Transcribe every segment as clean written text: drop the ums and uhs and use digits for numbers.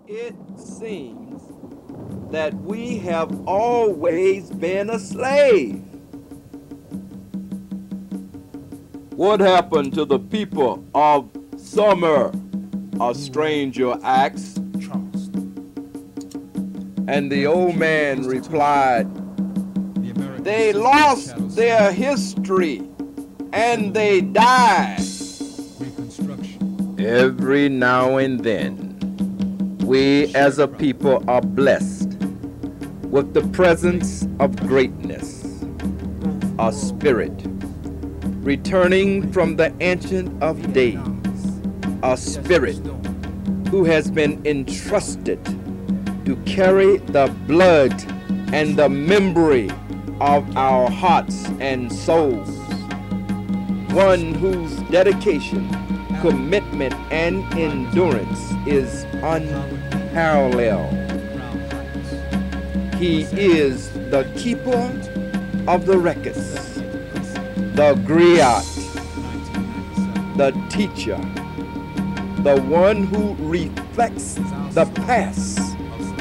It seems that we have always been a slave. What happened to the people of Summer? A stranger asked. And the old man replied, they lost their history and they died. Every now and then, we as a people are blessed with the presence of greatness, a spirit returning from the Ancient of Days, a spirit who has been entrusted to carry the blood and the memory of our hearts and souls, one whose dedication, commitment, and endurance is unparalleled. He is the keeper of the records, the griot, the teacher, the one who reflects the past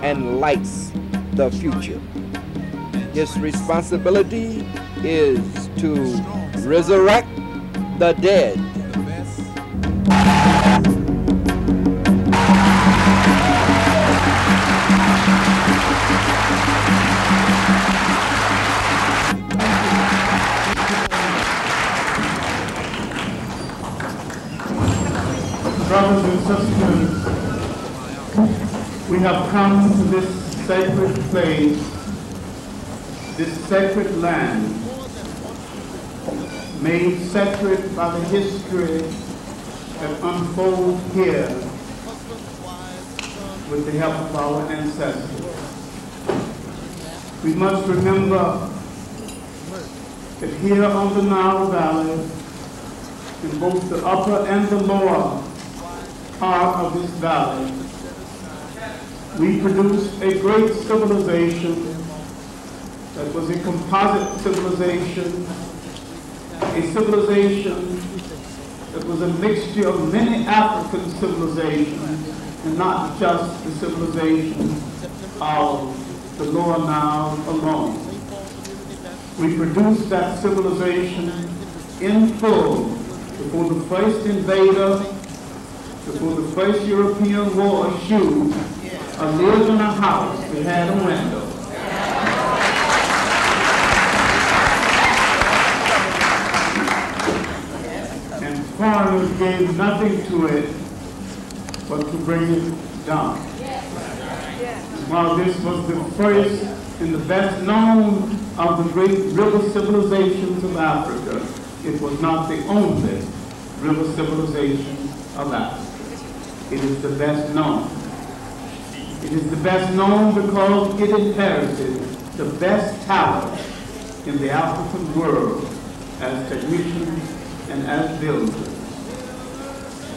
and lights the future. His responsibility is to resurrect the dead. Brothers and sisters, we have come to this sacred place, this sacred land, made sacred by the history that unfolds here with the help of our ancestors. We must remember that here on the Nile Valley, in both the upper and the lower part of this valley, we produced a great civilization that was a composite civilization, a civilization that was a mixture of many African civilizations and not just the civilization of the lower Nile alone. We produced that civilization in full before the first invader, before the first European war eschewed, lived in a house that had a window. And foreigners gave nothing to it but to bring it down. While this was the first and the best known of the great river civilizations of Africa, it was not the only river civilization of Africa. It is the best known. It is the best known because it inherited the best talent in the African world as technicians and as builders.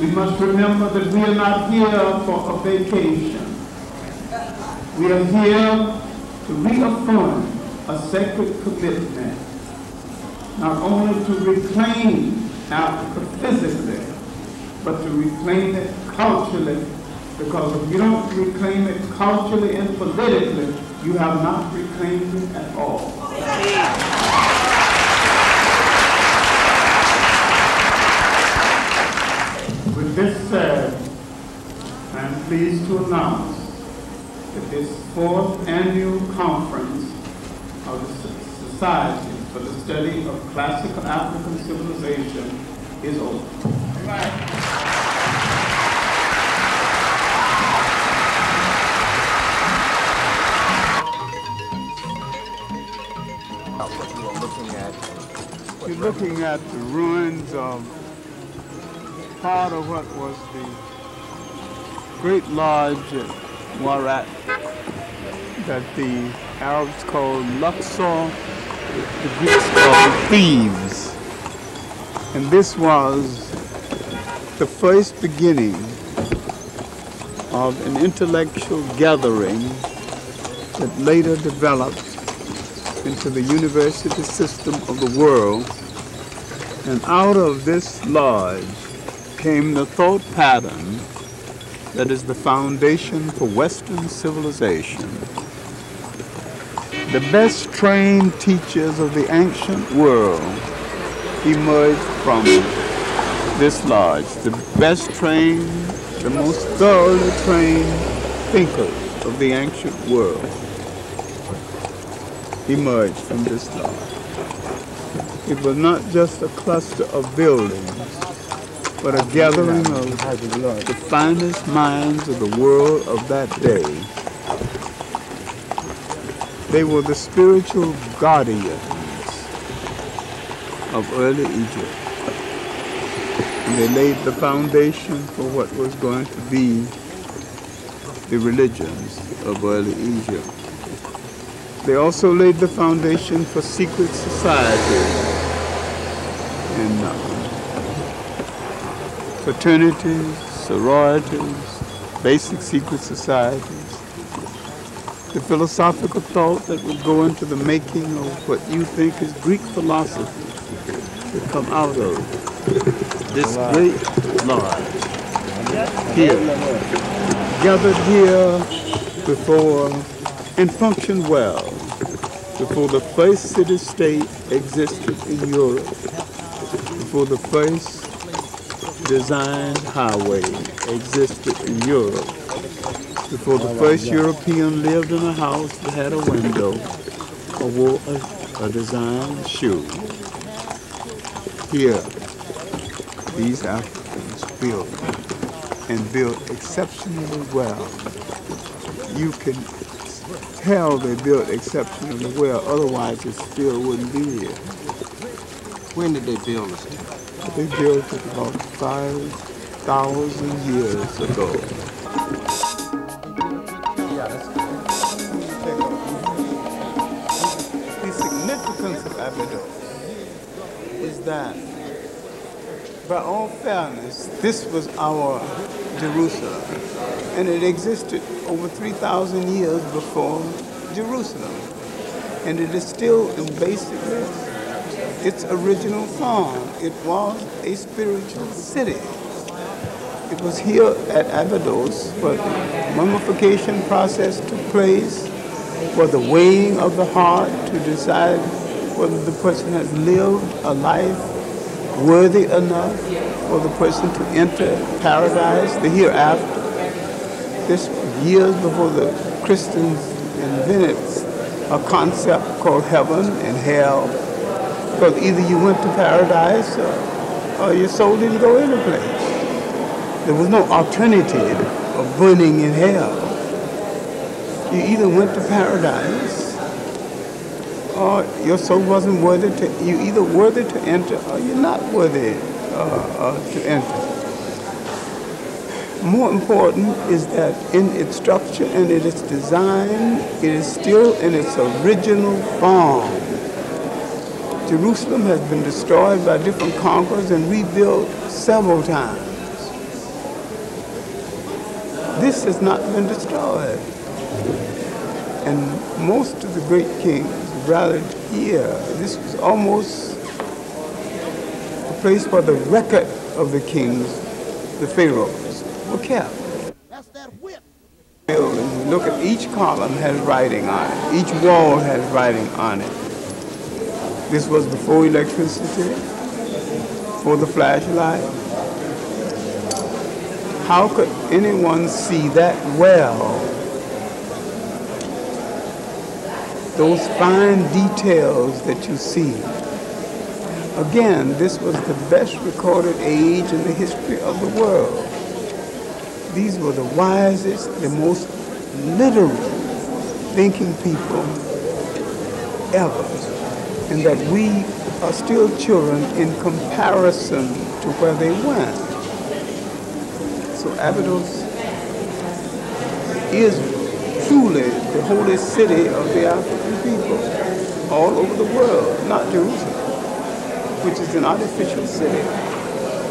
We must remember that we are not here for a vacation. We are here to reaffirm a sacred commitment, not only to reclaim Africa physically, but to reclaim it culturally, because if you don't reclaim it culturally and politically, you have not reclaimed it at all. With this said, I am pleased to announce that this 4th annual conference of the Society for the Study of Classical African Civilization is over. You're looking at the ruins of part of what was the great lodge at Warat that the Arabs called Luxor, the Greeks called Thebes. And this was the first beginning of an intellectual gathering that later developed into the university system of the world. And out of this lodge came the thought pattern that is the foundation for Western civilization. The best trained teachers of the ancient world emerged from this lodge. The best trained, the most thoroughly trained thinkers of the ancient world emerged from this lodge. It was not just a cluster of buildings, but a gathering of the finest minds of the world of that day. They were the spiritual guardians of early Egypt. And they laid the foundation for what was going to be the religions of early Egypt. They also laid the foundation for secret societies and fraternities, sororities, basic secret societies. The philosophical thought that would go into the making of what you think is Greek philosophy would come out of this great lodge here, gathered here before and functioned well before the first city-state existed in Europe, before the first designed highway existed in Europe, before the first European lived in a house that had a window or wore a designed shoe. Here, these Africans built and built exceptionally well. You can tell they built exceptionally well, otherwise it still wouldn't be here. When did they build this? They built it about 5,000 years ago. The significance of Abydos is that, by all fairness, this was our Jerusalem, and it existed over 3,000 years before Jerusalem, and it is still in basically its original form. It was a spiritual city. It was here at Abydos where the mummification process took place, where the weighing of the heart to decide whether the person has lived a life worthy enough for the person to enter paradise, the hereafter. This was years before the Christians invented a concept called heaven and hell, because either you went to paradise or your soul didn't go any place. There was no alternative of burning in hell. You either went to paradise or your soul wasn't worthy to, you either worthy to enter or you're not worthy to enter. More important is that in its structure and in its design, it is still in its original form. Jerusalem has been destroyed by different conquerors and rebuilt several times. This has not been destroyed. And most of the great kings rallied here. This was almost a place where the record of the kings, the pharaohs, were kept. That's that whip. Building, look at each column has writing on it. Each wall has writing on it. This was before electricity, before the flashlight. How could anyone see that well? Those fine details that you see. Again, this was the best recorded age in the history of the world. These were the wisest, the most literal thinking people ever. And that we are still children in comparison to where they went. So Abydos is truly the holy city of the African people all over the world, not Jerusalem, which is an artificial city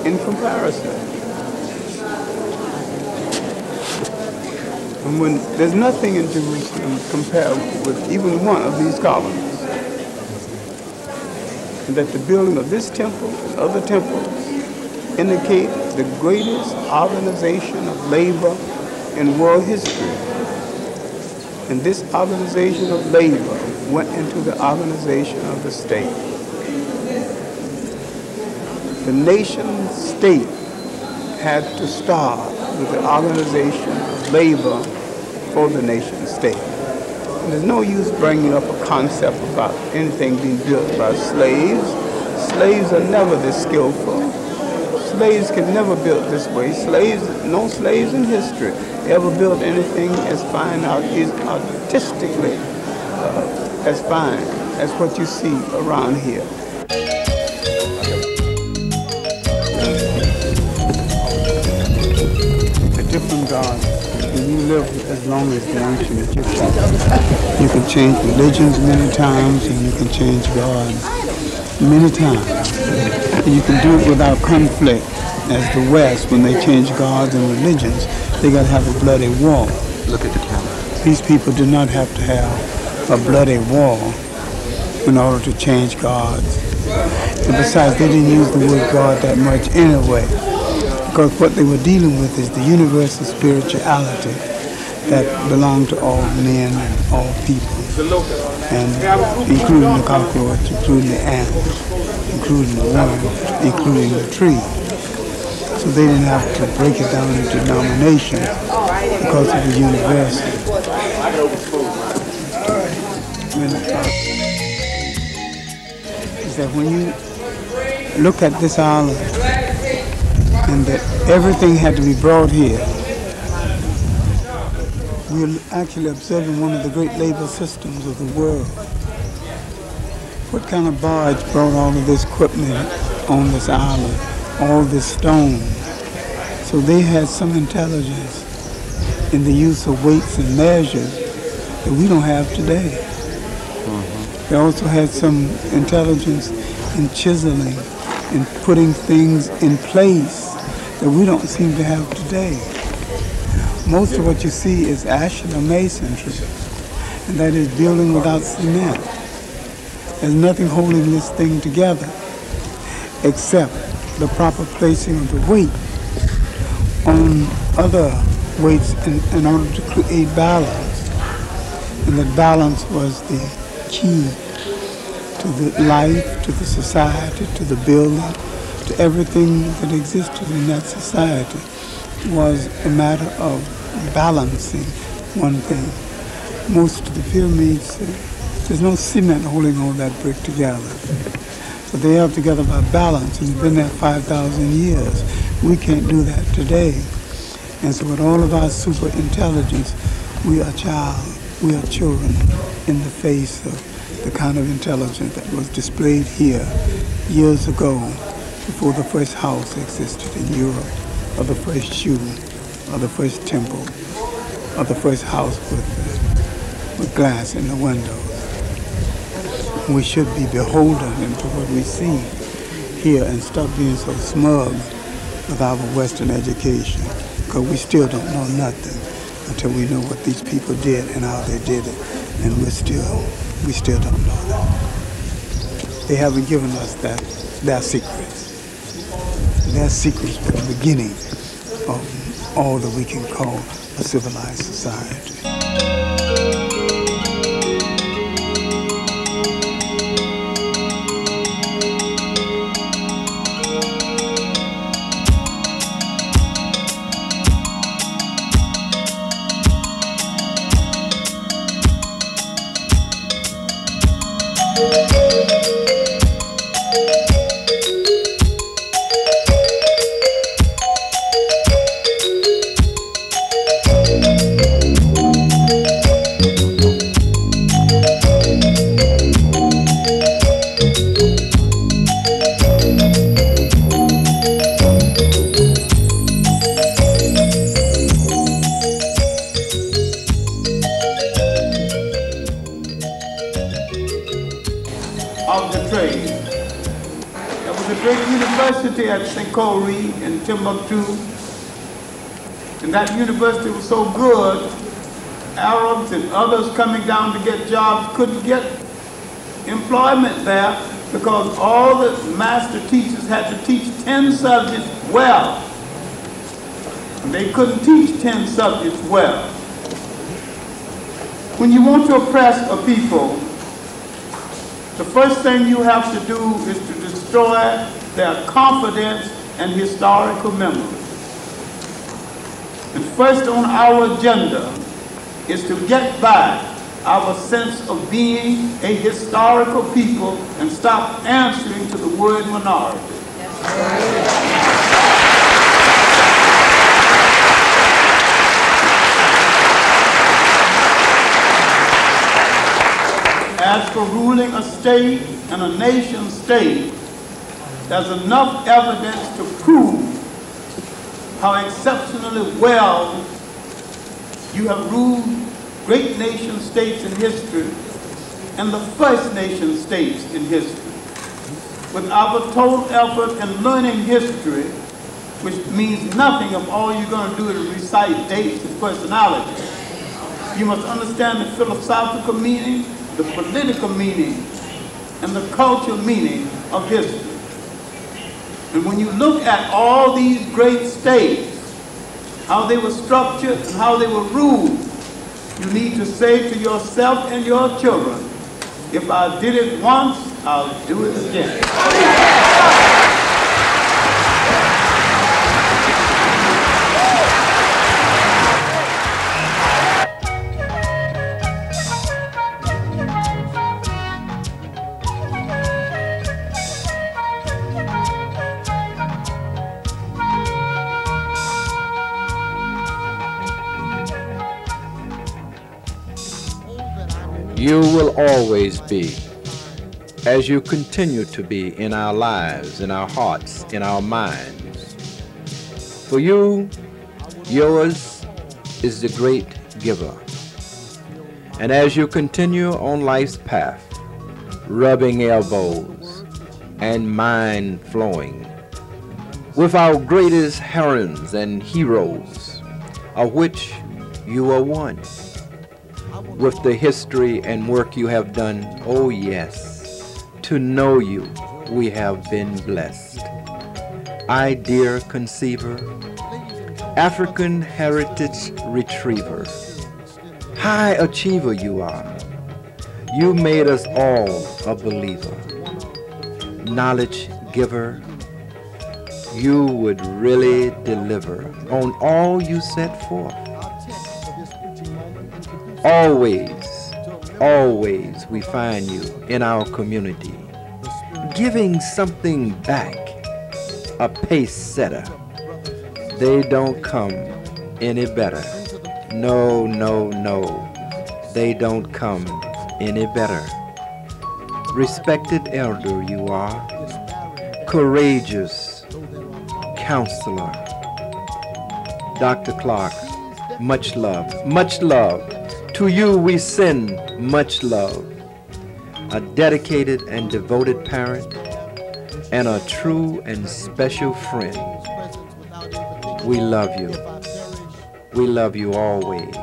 in comparison. And when there's nothing in Jerusalem compared with even one of these columns, and that the building of this temple and other temples indicate the greatest organization of labor in world history. And this organization of labor went into the organization of the state. The nation state had to start with the organization of labor for the nation state. And there's no use bringing up a concept about anything being built by slaves. Slaves are never this skillful. Slaves can never build this way. No slaves in history ever built anything as fine artistically as fine as what you see around here. A different God. When you live as long as the ancient Egyptians, you can change religions many times, and you can change God many times. And you can do it without conflict. As the West, when they change gods and religions, they got to have a bloody war. Look at the camera. These people do not have to have a bloody war in order to change gods. And besides, they didn't use the word God that much anyway, because what they were dealing with is the universal spirituality that belonged to all men and all people, and including the cockroach, including the ant, including the worm, including the tree. So they didn't have to break it down into denominations because of the universal. Is that when you look at this island and that everything had to be brought here, we're actually observing one of the great labor systems of the world. What kind of barge brought all of this equipment on this island, all this stone? So they had some intelligence in the use of weights and measures that we don't have today. They also had some intelligence in chiseling, in putting things in place that we don't seem to have today. Most of what you see is ashen or masonry, and that is building without cement. There's nothing holding this thing together except the proper placing of the weight on other weights in order to create balance. And that balance was the key to the life, to the society, to the building, to everything that existed in that society. Was a matter of balancing one thing. Most of the pyramids, there's no cement holding all that brick together. So they held together by balance, and it's been there 5,000 years. We can't do that today. And so with all of our super intelligence, we are children in the face of the kind of intelligence that was displayed here years ago, before the first house existed in Europe, or the first shoe, or the first temple, or the first house with glass in the windows. We should be beholden into what we see here and stop being so smug with our Western education, because we still don't know nothing until we know what these people did and how they did it, and we still don't know that. They haven't given us their secrets. Their secrets were the beginning of all that we can call a civilized society. In Timbuktu, and that university was so good, Arabs and others coming down to get jobs couldn't get employment there because all the master teachers had to teach 10 subjects well. And they couldn't teach 10 subjects well. When you want to oppress a people, the first thing you have to do is to destroy their confidence and historical memory. And first on our agenda is to get back our sense of being a historical people and stop answering to the word minority. As for ruling a state and a nation state, there's enough evidence to prove how exceptionally well you have ruled great nation states in history and the first nation states in history. With our total effort in learning history, which means nothing if all you're going to do is recite dates and personalities, you must understand the philosophical meaning, the political meaning, and the cultural meaning of history. And when you look at all these great states, how they were structured and how they were ruled, you need to say to yourself and your children, if I did it once, I'll do it again. You will always be, as you continue to be in our lives, in our hearts, in our minds. For you, yours is the great giver. And as you continue on life's path, rubbing elbows and mind flowing with our greatest heroines and heroes, of which you are one. With the history and work you have done, oh yes, to know you we have been blessed. I, dear conceiver, African heritage retriever, high achiever you are. You made us all a believer, knowledge giver. You would really deliver on all you set forth. Always, always we find you in our community, giving something back, a pace setter. They don't come any better. No, no, no, they don't come any better. Respected elder you are, courageous counselor. Dr. Clarke, much love, much love. To you we send much love, a dedicated and devoted parent, and a true and special friend. We love you. We love you always.